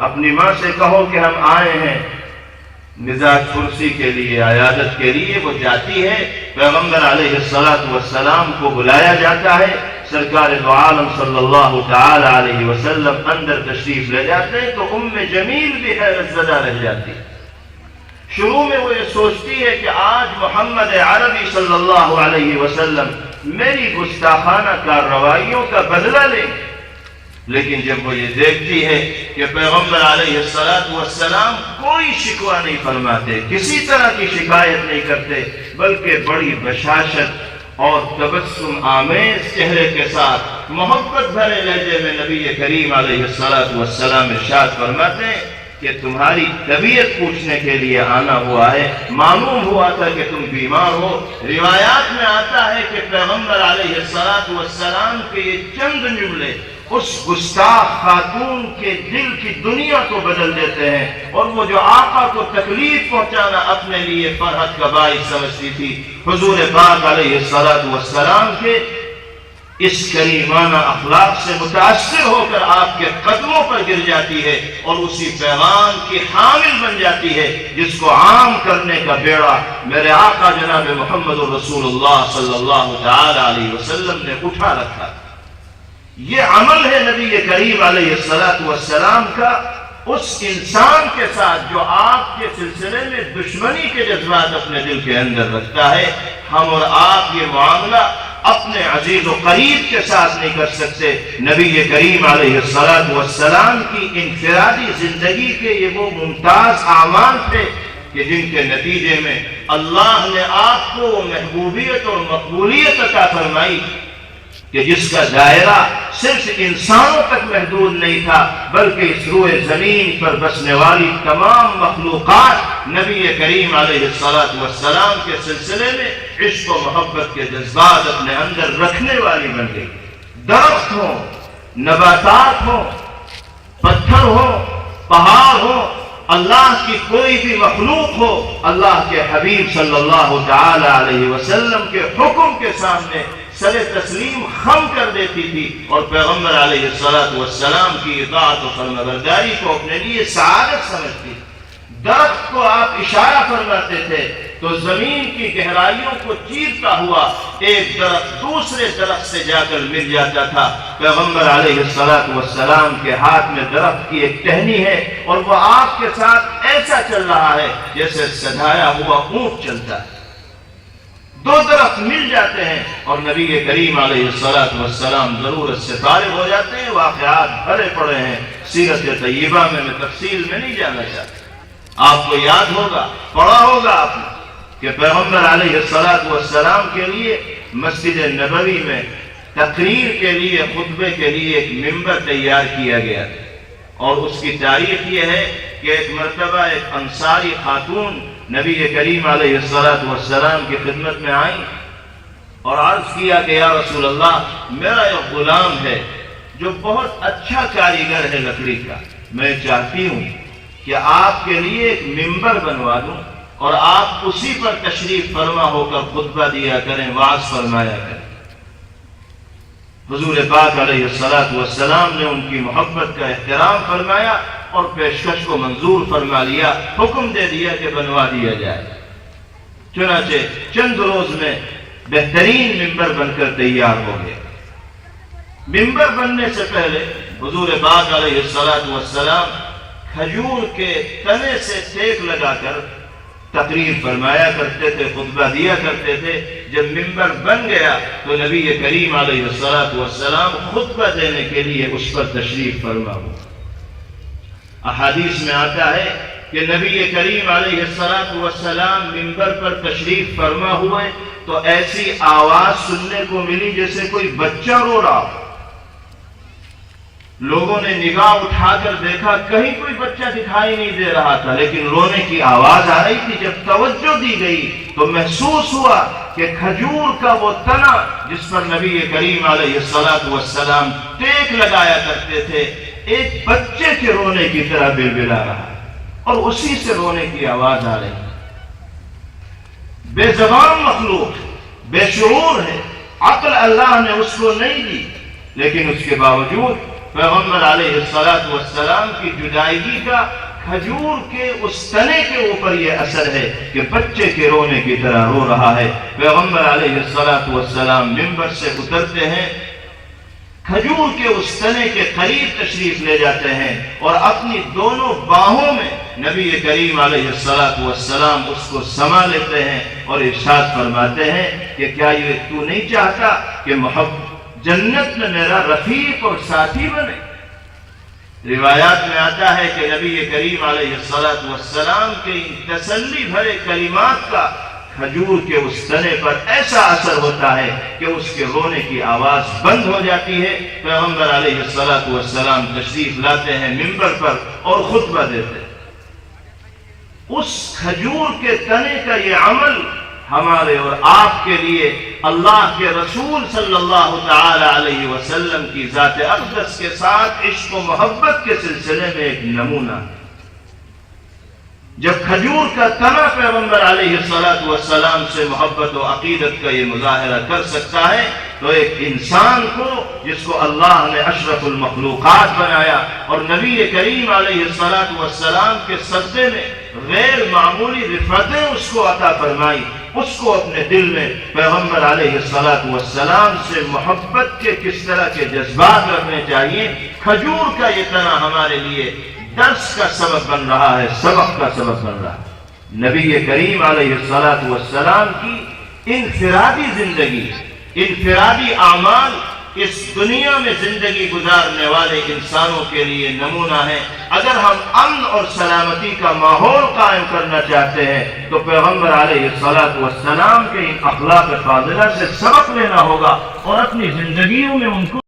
اپنی ماں سے کہو کہ ہم آئے ہیں مزاج کرسی کے لیے، عیادت کے لیے۔ وہ جاتی ہے، پیغمبر علیہ السلام کو بلایا جاتا ہے، سرکار دو عالم صلی اللہ تعالی علیہ وسلم اندر تشریف لے جاتے ہیں تو ام جمیل بھی حیرت زدہ رہ جاتی۔ شروع میں وہ یہ سوچتی ہے کہ آج محمد عربی صلی اللہ علیہ وسلم میری گستاخانہ کارروائیوں کا بدلہ لیں، لیکن جب وہ یہ دیکھتی ہے کہ پیغمبر علیہ السلام کوئی شکوہ نہیں فرماتے، کسی طرح کی شکایت نہیں کرتے، بلکہ بڑی بشاشت اور تبسم آمیز چہرے کے ساتھ محبت بھرے لہجے میں نبی کریم علیہ السلام ارشاد فرماتے ہیں کہ تمہاری طبیعت پوچھنے کے لیے آنا ہوا ہے، معلوم ہوا تھا کہ تم بیمار ہو۔ روایات میں آتا ہے کہ پیغمبر علیہ السلام کے یہ چند جملے اس گستاخ خاتون کے دل کی دنیا کو بدل دیتے ہیں، اور وہ جو آقا کو تکلیف پہنچانا اپنے لیے فرحت کا باعث سمجھتی تھی، حضور پاک علیہ السلام کے اس کریمانہ اخلاق سے متاثر ہو کر آپ کے قدموں پر گر جاتی ہے اور اسی پیغام کی حامل بن جاتی ہے جس کو عام کرنے کا بیڑا میرے آقا جناب محمد رسول اللہ صلی اللہ تعالی علیہ وسلم نے اٹھا رکھا۔ یہ عمل ہے نبی کریم علیہ السلام کا اس انسان کے ساتھ جو آپ کے سلسلے میں دشمنی کے جذبات اپنے دل کے اندر رکھتا ہے۔ ہم اور آپ یہ معاملہ اپنے عزیز و قریب کے ساتھ نہیں کر سکتے۔ نبی کریم علیہ السلام کی انفرادی زندگی کے یہ وہ ممتاز اعمال تھے کہ جن کے نتیجے میں اللہ نے آپ کو محبوبیت اور مقبولیت عطا فرمائی کہ جس کا دائرہ صرف انسانوں تک محدود نہیں تھا، بلکہ اس روئے زمین پر بسنے والی تمام مخلوقات نبی کریم علیہ السلام کے سلسلے میں عشق و محبت کے جذبات اپنے اندر رکھنے والی بن گئی۔ درخت ہوں، نباتات ہوں، پتھر ہوں، پہاڑ ہوں، اللہ کی کوئی بھی مخلوق ہو، اللہ کے حبیب صلی اللہ تعالی علیہ وسلم کے حکم کے سامنے سر تسلیم خم کر دیتی تھی اور پیغمبر علیہ السلام کی اطاعت و فرمانبرداری کو اپنے لیے سعادت سمجھتی۔ درخت کو آپ اشارہ فرماتے تھے تو زمین کی گہرائیوں کو چیرتا ہوا ایک درخت دوسرے درخت سے جا کر مل جاتا تھا۔ پیغمبر علیہ السلام کے ہاتھ میں درخت کی ایک ٹہنی ہے اور وہ آپ کے ساتھ ایسا چل رہا ہے جیسے سجایا ہوا اونٹ چلتا ہے۔ دو درخت مل جاتے ہیں اور نبی کریم علیہ السلام ضرورت سے فارغ ہو جاتے ہیں۔ واقعات بھرے پڑے ہیں سیرت طیبہ میں تفصیل میں نہیں جانا چاہتا۔ آپ کو یاد ہوگا، پڑھا ہوگا آپ نے کہ پیغمبر علیہ السلام کے لیے مسجد نبوی میں تقریر کے لیے، خطبے کے لیے ایک ممبر تیار کیا گیا اور اس کی تاریخ یہ ہے کہ ایک مرتبہ ایک انصاری خاتون نبی کریم علیہ السلام کی خدمت میں آئیں اور عرض کیا کہ یا رسول اللہ، میرا ایک غلام ہے جو بہت اچھا کاریگر ہے لکڑی کا، میں چاہتی ہوں کہ آپ کے لیے ایک ممبر بنوا دوں اور آپ اسی پر تشریف فرما ہو کر خطبہ دیا کریں، وعظ فرمایا کریں۔ حضور پاک علیہ السلام نے ان کی محبت کا احترام فرمایا اور پیشکش کو منظور فرما لیا، حکم دے دیا کہ بنوا دیا جائے۔ چنانچہ چند روز میں بہترین ممبر بن کر تیار ہو گیا۔ ممبر بننے سے پہلے حضور پاک علیہ السلام کھجور کے تنے سے ٹیک لگا کر تقریر فرمایا کرتے تھے، خطبہ دیا کرتے تھے۔ جب ممبر بن گیا تو نبی کریم علیہ السلام خطبہ دینے کے لیے اس پر تشریف فرما ہوا۔ احادیث میں آتا ہے کہ نبی کریم علیہ السلام ممبر پر تشریف فرما ہوئے تو ایسی آواز سننے کو ملی جیسے کوئی بچہ رو رہا۔ لوگوں نے نگاہ اٹھا کر دیکھا، کہیں کوئی بچہ دکھائی نہیں دے رہا تھا، لیکن رونے کی آواز آ رہی تھی۔ جب توجہ دی گئی تو محسوس ہوا کہ کھجور کا وہ تنا جس پر نبی کریم علیہ السلام ٹیک لگایا کرتے تھے ایک بچے کے رونے کی طرح بلبلا رہا ہے اور اسی سے رونے کی آواز آ رہی ہے۔ بے زبان مخلوق، بے شعور ہے، عقل اللہ نے اس کو نہیں دی، لیکن اس کے باوجود پیغمبر علیہ السلام کی جدائیگی کا کھجور کے اس تنے کے اوپر یہ اثر ہے کہ بچے کے رونے کی طرح رو رہا ہے۔ پیغمبر علیہ السلام ممبر سے اترتے ہیں، کھجور کے اس تنے کے قریب تشریف لے جاتے ہیں اور اپنی دونوں باہوں میں نبی کریم علیہ السلام اس کو سما لیتے ہیں اور ارشاد فرماتے ہیں کہ کیا یہ تو نہیں چاہتا کہ جنت میں میرا رفیق اور ساتھی بنے؟ روایات میں آتا ہے کہ نبی کریم علیہ السلام کے ان تسلی بھرے کلمات کا کھجور کے اس تنے پر ایسا اثر ہوتا ہے کہ اس کے رونے کی آواز بند ہو جاتی ہے۔ پیغمبر علیہ السلام تشریف لاتے ہیں ممبر پر اور خطبہ دیتے ہیں۔ اس کھجور کے تنے کا یہ عمل ہمارے اور آپ کے لیے اللہ کے رسول صلی اللہ تعالی علیہ وسلم کی ذات اقدس کے ساتھ عشق و محبت کے سلسلے میں ایک نمونہ ہے۔ جب کھجور کا تنا پیغمبر علیہ السلام سے محبت و عقیدت کا یہ مظاہرہ کر سکتا ہے تو ایک انسان کو جس کو اللہ نے اشرف المخلوقات بنایا اور نبی کریم علیہ السلام کے صدقے میں غیر معمولی رفعتیں اس کو عطا فرمائی، اس کو اپنے دل میں پیغمبر علیہ السلام سے محبت کے کس طرح کے جذبات رکھنے چاہیے۔ کھجور کا یہ تنا ہمارے لیے درس کا سبب بن رہا ہے، سبق کا سبب بن رہا ہے۔ نبی کریم علیہ السلام کی انفرادی زندگی، انفرادی اعمال اس دنیا میں زندگی گزارنے والے انسانوں کے لیے نمونہ ہے۔ اگر ہم امن اور سلامتی کا ماحول قائم کرنا چاہتے ہیں تو پیغمبر علیہ السلام کے ان اخلاق فاضلہ سے سبق لینا ہوگا اور اپنی زندگیوں میں ان کو